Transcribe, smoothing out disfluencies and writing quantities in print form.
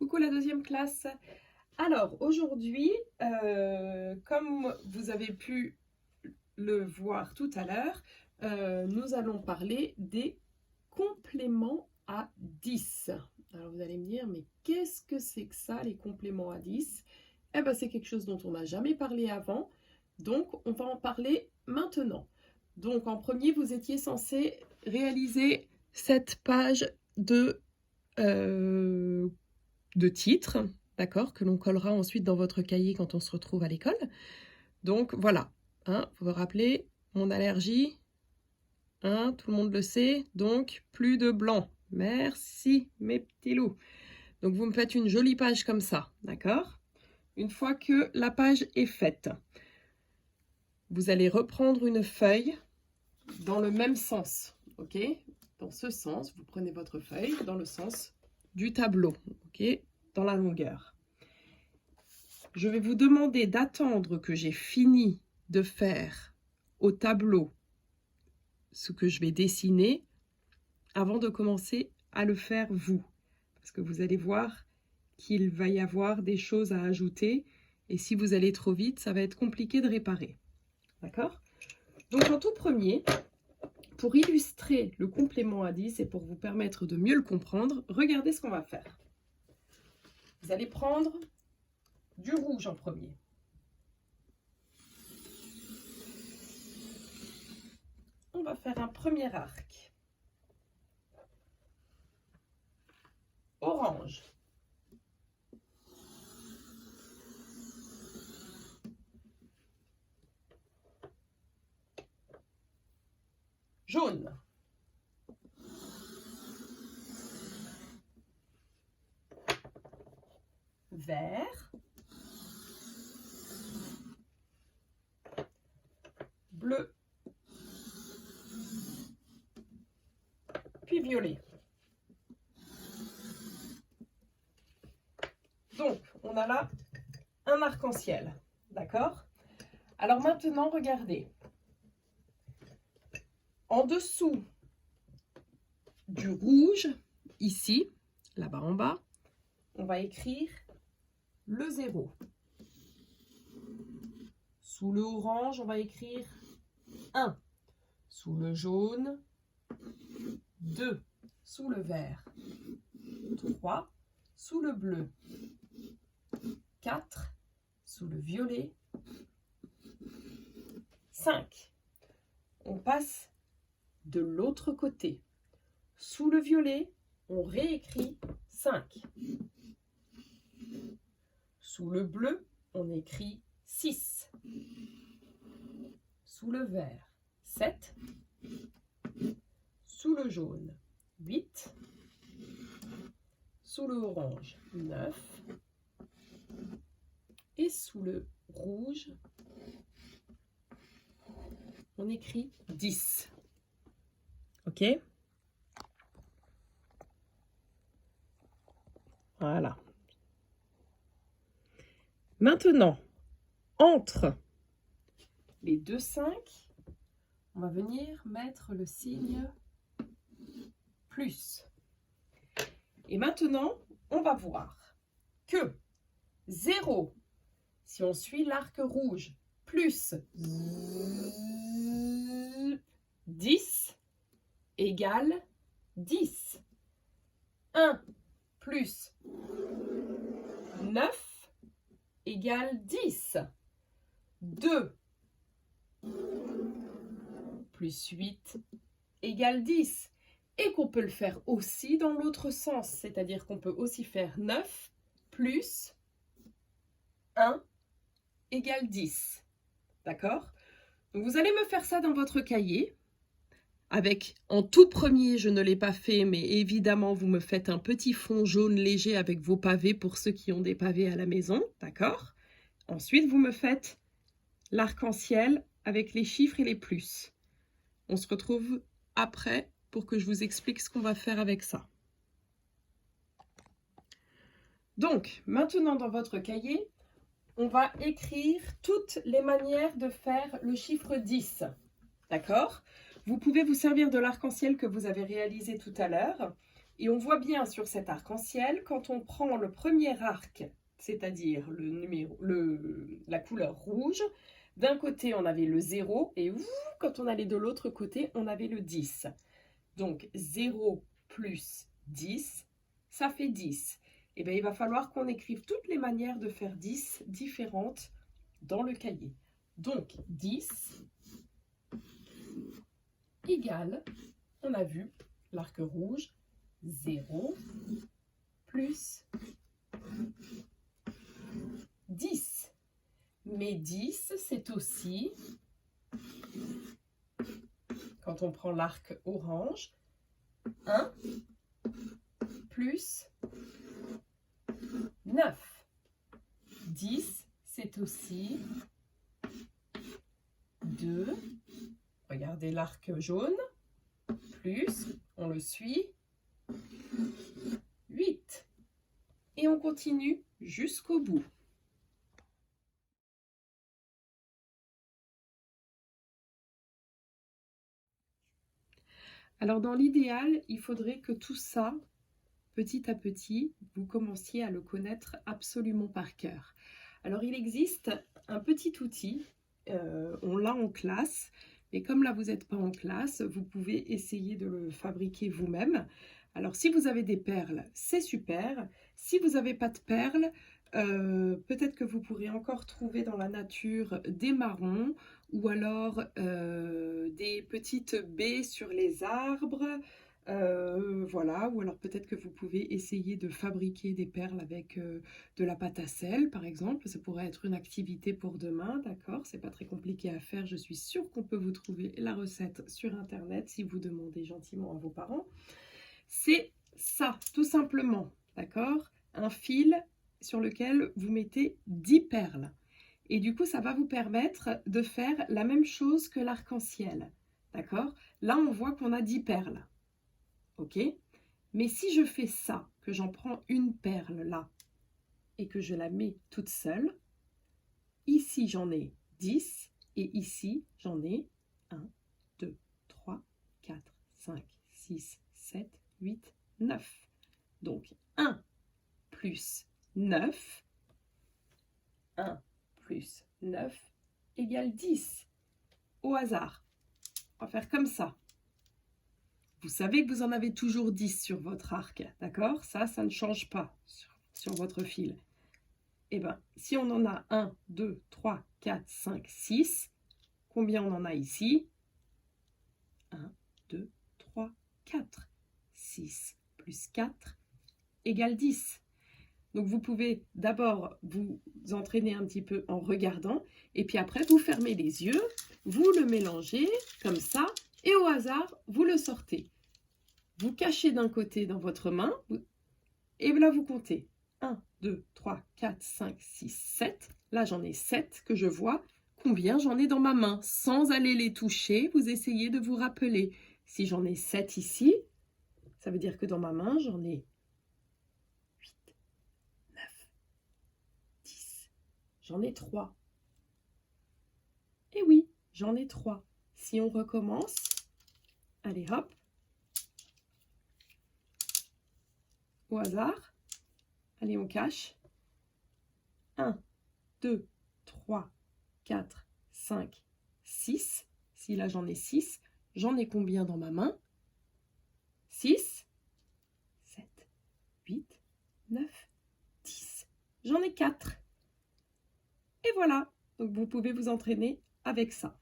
Coucou la deuxième classe. Alors aujourd'hui, comme vous avez pu le voir tout à l'heure, nous allons parler des compléments à 10. Alors vous allez me dire, mais qu'est-ce que c'est que ça, les compléments à 10? Eh bien c'est quelque chose dont on n'a jamais parlé avant, donc on va en parler maintenant. Donc en premier, vous étiez censé réaliser cette page de titre, d'accord, que l'on collera ensuite dans votre cahier quand on se retrouve à l'école. Donc voilà, hein, vous vous rappelez, mon allergie, hein, tout le monde le sait, donc plus de blanc. Merci mes petits loups. Donc vous me faites une jolie page comme ça, d'accord? Une fois que la page est faite, vous allez reprendre une feuille dans le même sens, ok? Dans ce sens, vous prenez votre feuille dans le sens du tableau, ok? Dans la longueur. Je vais vous demander d'attendre que j'ai fini de faire au tableau ce que je vais dessiner avant de commencer à le faire vous. Parce que vous allez voir qu'il va y avoir des choses à ajouter et si vous allez trop vite, ça va être compliqué de réparer. D'accord? Donc en tout premier, pour illustrer le complément à 10 et pour vous permettre de mieux le comprendre, regardez ce qu'on va faire. Vous allez prendre du rouge en premier. On va faire un premier arc. Orange. Jaune. Vert. Bleu. Puis violet. Donc, on a là un arc-en-ciel, d'accord? Alors maintenant, regardez. En dessous du rouge, ici, là-bas en bas, on va écrire le 0. Sous le orange, on va écrire 1. Sous le jaune, 2. Sous le vert, 3. Sous le bleu, 4. Sous le violet, 5. On passe de l'autre côté. Sous le violet, on réécrit 5. Sous le bleu, on écrit 6. Sous le vert, 7. Sous le jaune, 8. Sous le orange, 9. Et sous le rouge, on écrit 10. Ok? Voilà. Maintenant, entre les deux 5, on va venir mettre le signe plus. Et maintenant, on va voir que 0, si on suit l'arc rouge, plus 10 égale 10. 1 plus 9 égale 10. 2 plus 8 égale 10. Et qu'on peut le faire aussi dans l'autre sens, c'est-à-dire qu'on peut aussi faire 9 plus 1 égale 10. D'accord? Donc vous allez me faire ça dans votre cahier. Avec, en tout premier, je ne l'ai pas fait, mais évidemment, vous me faites un petit fond jaune léger avec vos pavés pour ceux qui ont des pavés à la maison, d'accord? Ensuite, vous me faites l'arc-en-ciel avec les chiffres et les plus. On se retrouve après pour que je vous explique ce qu'on va faire avec ça. Donc, maintenant dans votre cahier, on va écrire toutes les manières de faire le chiffre 10, d'accord? Vous pouvez vous servir de l'arc-en-ciel que vous avez réalisé tout à l'heure Et on voit bien sur cet arc-en-ciel, quand on prend le premier arc, c'est-à-dire la couleur rouge, d'un côté on avait le 0 et quand on allait de l'autre côté, on avait le 10. Donc 0 plus 10, ça fait 10. Et bien il va falloir qu'on écrive toutes les manières de faire 10 différentes dans le cahier. Donc 10 égale, on a vu l'arc rouge, 0 plus 10. Mais 10, c'est aussi, quand on prend l'arc orange, 1 plus 9. 10, c'est aussi 2, regardez l'arc jaune, plus, on le suit, 8. Et on continue jusqu'au bout. Alors dans l'idéal, il faudrait que tout ça, petit à petit, vous commenciez à le connaître absolument par cœur. Alors il existe un petit outil, on l'a en classe, mais comme là vous n'êtes pas en classe, vous pouvez essayer de le fabriquer vous-même. Alors si vous avez des perles, c'est super. Si vous n'avez pas de perles, peut-être que vous pourrez encore trouver dans la nature des marrons ou alors des petites baies sur les arbres. Voilà, ou alors peut-être que vous pouvez essayer de fabriquer des perles avec de la pâte à sel, par exemple. Ça pourrait être une activité pour demain, d'accord? C'est pas très compliqué à faire. Je suis sûre qu'on peut vous trouver la recette sur Internet si vous demandez gentiment à vos parents. C'est ça, tout simplement, d'accord? Un fil sur lequel vous mettez 10 perles. Et du coup, ça va vous permettre de faire la même chose que l'arc-en-ciel, d'accord? Là, on voit qu'on a 10 perles. Ok? Mais si je fais ça, que j'en prends une perle là, et que je la mets toute seule, ici j'en ai 10, et ici j'en ai 1, 2, 3, 4, 5, 6, 7, 8, 9. Donc 1 plus 9, 1 plus 9 égale 10. Au hasard. On va faire comme ça. Vous savez que vous en avez toujours 10 sur votre arc, d'accord? Ça ne change pas sur votre fil. Eh bien, si on en a 1, 2, 3, 4, 5, 6, combien on en a ici? 1, 2, 3, 4. 6 plus 4 égale 10. Donc, vous pouvez d'abord vous entraîner un petit peu en regardant, et puis après, vous fermez les yeux, vous le mélangez comme ça, et au hasard, vous le sortez. Vous cachez d'un côté dans votre main, et là, vous comptez. 1, 2, 3, 4, 5, 6, 7. Là, j'en ai 7 que je vois. Combien j'en ai dans ma main? Sans aller les toucher, vous essayez de vous rappeler. Si j'en ai 7 ici, ça veut dire que dans ma main, j'en ai 8, 9, 10. J'en ai 3. Et oui, j'en ai 3. Si on recommence, allez hop, au hasard, allez on cache. 1, 2, 3, 4, 5, 6. Si là j'en ai 6, j'en ai combien dans ma main? 6, 7, 8, 9, 10. J'en ai 4. Et voilà, donc vous pouvez vous entraîner avec ça.